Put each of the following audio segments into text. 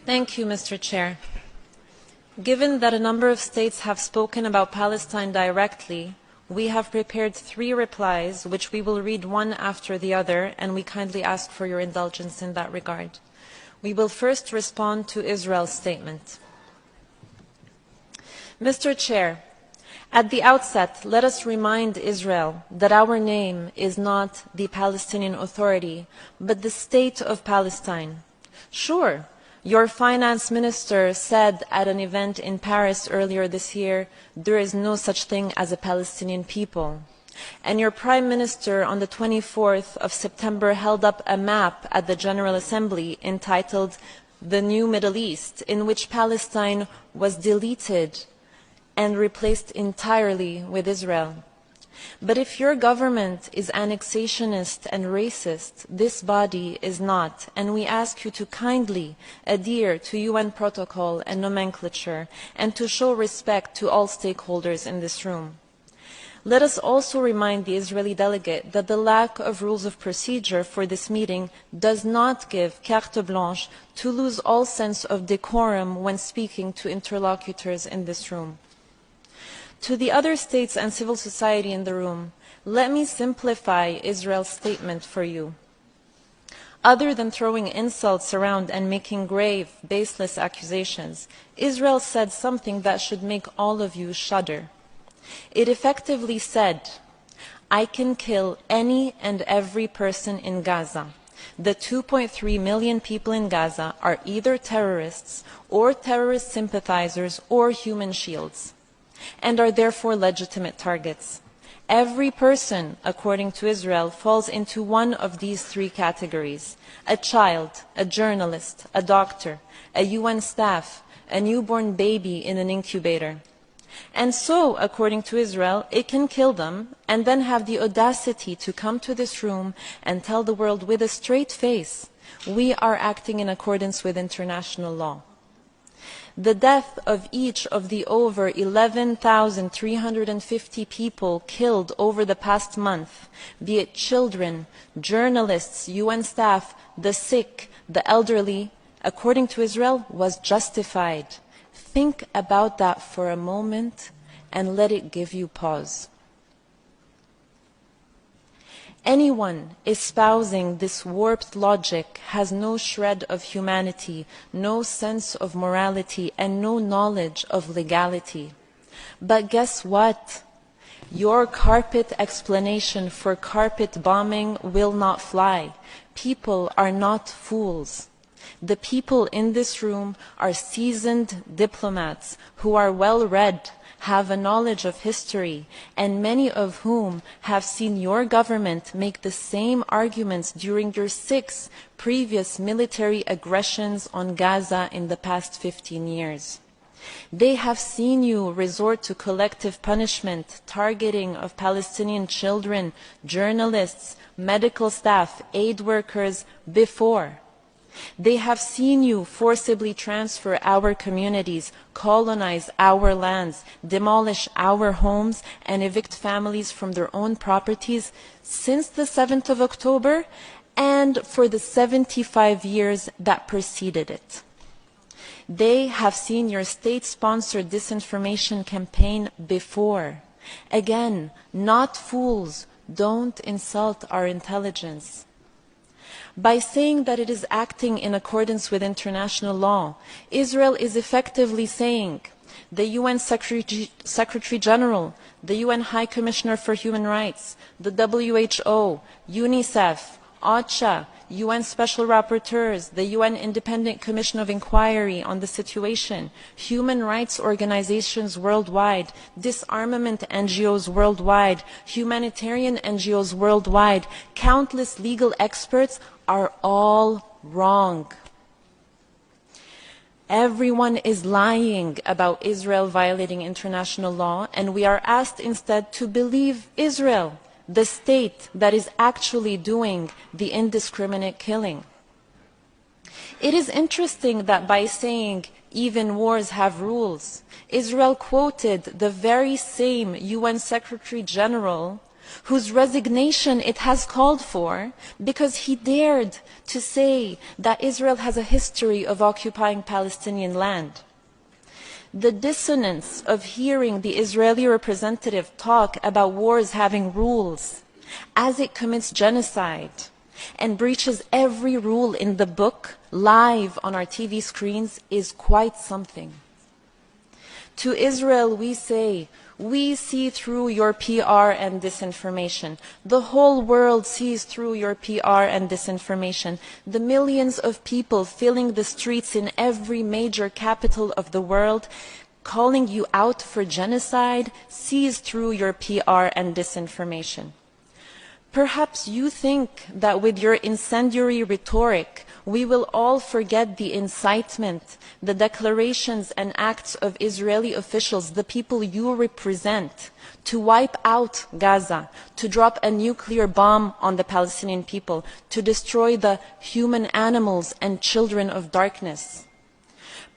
Thank you, Mr. Chair. Given that a number of states have spoken about Palestine directly, we have prepared 3 replies, which we will read one after the other, and we kindly ask for your indulgence in that regard. We will first respond to Israel's statement. Mr. Chair, at the outset, let us remind Israel that our name is not the Palestinian Authority, but the State of Palestine. Sure, your finance minister said at an event in Paris earlier this year, there is no such thing as a Palestinian people. And your prime minister on the 24th of September held up a map at the General Assembly entitled The New Middle East, in which Palestine was deleted and replaced entirely with Israel. But if your government is annexationist and racist, this body is not, and we ask you to kindly adhere to UN protocol and nomenclature and to show respect to all stakeholders in this room. Let us also remind the Israeli delegate that the lack of rules of procedure for this meeting does not give carte blanche to lose all sense of decorum when speaking to interlocutors in this room. To the other states and civil society in the room, let me simplify Israel's statement for you. Other than throwing insults around and making grave, baseless accusations, Israel said something that should make all of you shudder. It effectively said, I can kill any and every person in Gaza. The 2.3 million people in Gaza are either terrorists or terrorist sympathizers or human shields, and are therefore legitimate targets. Every person, according to Israel, falls into one of these 3 categories: a child, a journalist, a doctor, a UN staff, a newborn baby in an incubator. And so, according to Israel, it can kill them and then have the audacity to come to this room and tell the world with a straight face, we are acting in accordance with international law. The death of each of the over 11,350 people killed over the past month, be it children, journalists, UN staff, the sick, the elderly, according to Israel, was justified. Think about that for a moment and let it give you pause. Anyone espousing this warped logic has no shred of humanity, no sense of morality, and no knowledge of legality. But guess what? Your carpet explanation for carpet bombing will not fly. People are not fools. The people in this room are seasoned diplomats who are well-read, have a knowledge of history, and many of whom have seen your government make the same arguments during your 6 previous military aggressions on Gaza in the past 15 years. They have seen you resort to collective punishment, targeting of Palestinian children, journalists, medical staff, aid workers before. They have seen you forcibly transfer our communities, colonize our lands, demolish our homes, and evict families from their own properties since the 7th of October and for the 75 years that preceded it. They have seen your state-sponsored disinformation campaign before. Again, not fools, don't insult our intelligence. By saying that it is acting in accordance with international law, Israel is effectively saying the UN Secretary General, the UN High Commissioner for Human Rights, the WHO, UNICEF, OCHA, UN Special Rapporteurs, the UN Independent Commission of Inquiry on the Situation, human rights organizations worldwide, disarmament NGOs worldwide, humanitarian NGOs worldwide, countless legal experts are all wrong. Everyone is lying about Israel violating international law, and we are asked instead to believe Israel, the state that is actually doing the indiscriminate killing. It is interesting that by saying even wars have rules, Israel quoted the very same UN Secretary General whose resignation it has called for because he dared to say that Israel has a history of occupying Palestinian land. The dissonance of hearing the Israeli representative talk about wars having rules as it commits genocide and breaches every rule in the book live on our TV screens is quite something. To Israel we say, we see through your PR and disinformation. The whole world sees through your PR and disinformation. The millions of people filling the streets in every major capital of the world, calling you out for genocide, sees through your PR and disinformation. Perhaps you think that with your incendiary rhetoric, we will all forget the incitement, the declarations and acts of Israeli officials, the people you represent, to wipe out Gaza, to drop a nuclear bomb on the Palestinian people, to destroy the human animals and children of darkness.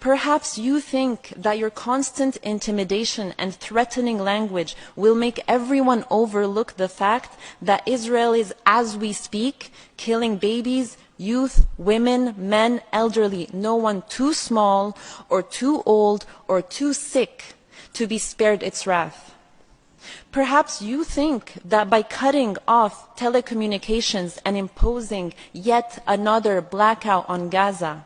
Perhaps you think that your constant intimidation and threatening language will make everyone overlook the fact that Israel is, as we speak, killing babies, youth, women, men, elderly, no one too small or too old or too sick to be spared its wrath. Perhaps you think that by cutting off telecommunications and imposing yet another blackout on Gaza,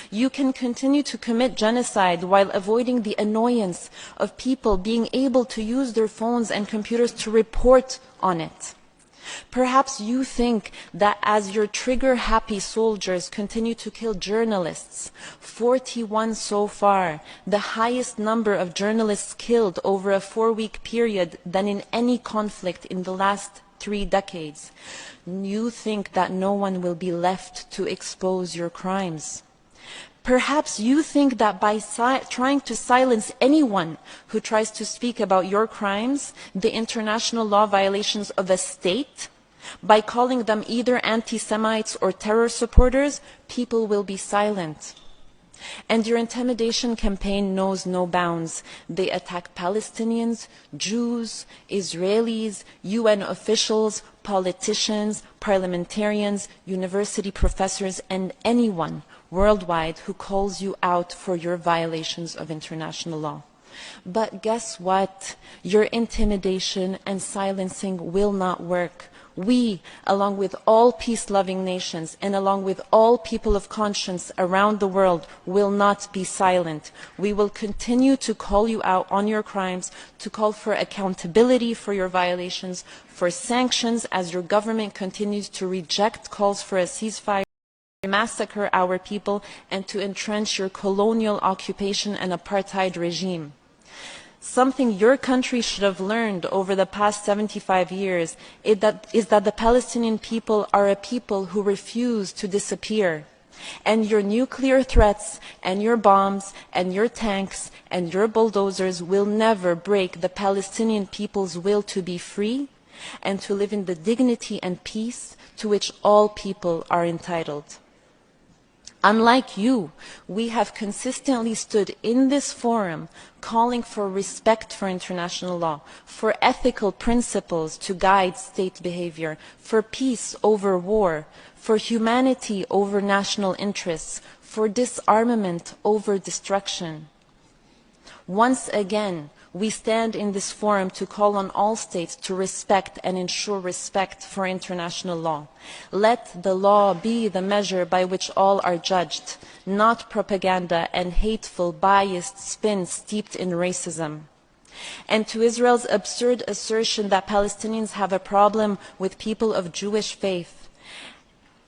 you can continue to commit genocide while avoiding the annoyance of people being able to use their phones and computers to report on it. Perhaps you think that as your trigger-happy soldiers continue to kill journalists, 41 so far, the highest number of journalists killed over a 4-week period than in any conflict in the last 3 decades, you think that no one will be left to expose your crimes. Perhaps you think that by trying to silence anyone who tries to speak about your crimes, the international law violations of a state, by calling them either anti-Semites or terror supporters, people will be silent. And your intimidation campaign knows no bounds. They attack Palestinians, Jews, Israelis, UN officials, politicians, parliamentarians, university professors, and anyone worldwide who calls you out for your violations of international law. But guess what? Your intimidation and silencing will not work. We, along with all peace-loving nations and along with all people of conscience around the world, will not be silent. We will continue to call you out on your crimes, to call for accountability for your violations, for sanctions as your government continues to reject calls for a ceasefire, massacre our people, and to entrench your colonial occupation and apartheid regime. Something your country should have learned over the past 75 years is that the Palestinian people are a people who refuse to disappear. And your nuclear threats and your bombs and your tanks and your bulldozers will never break the Palestinian people's will to be free and to live in the dignity and peace to which all people are entitled. Unlike you, we have consistently stood in this forum calling for respect for international law, for ethical principles to guide state behavior, for peace over war, for humanity over national interests, for disarmament over destruction. Once again, we stand in this forum to call on all states to respect and ensure respect for international law. Let the law be the measure by which all are judged, not propaganda and hateful, biased spin steeped in racism. And to Israel's absurd assertion that Palestinians have a problem with people of Jewish faith,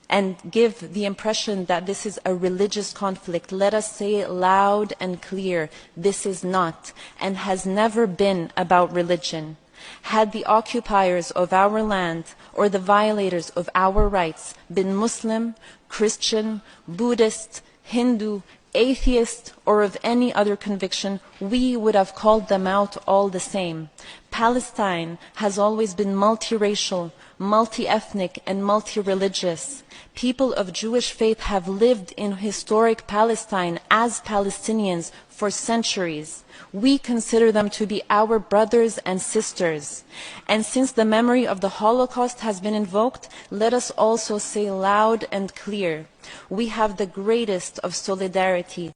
and give the impression that this is a religious conflict, let us say loud and clear, this is not and has never been about religion. Had the occupiers of our land or the violators of our rights been Muslim, Christian, Buddhist, Hindu, atheist, or of any other conviction, we would have called them out all the same. Palestine has always been multiracial, multi-ethnic, and multi-religious. People of Jewish faith have lived in historic Palestine as Palestinians for centuries. We consider them to be our brothers and sisters. And since the memory of the Holocaust has been invoked, let us also say loud and clear, we have the greatest of solidarity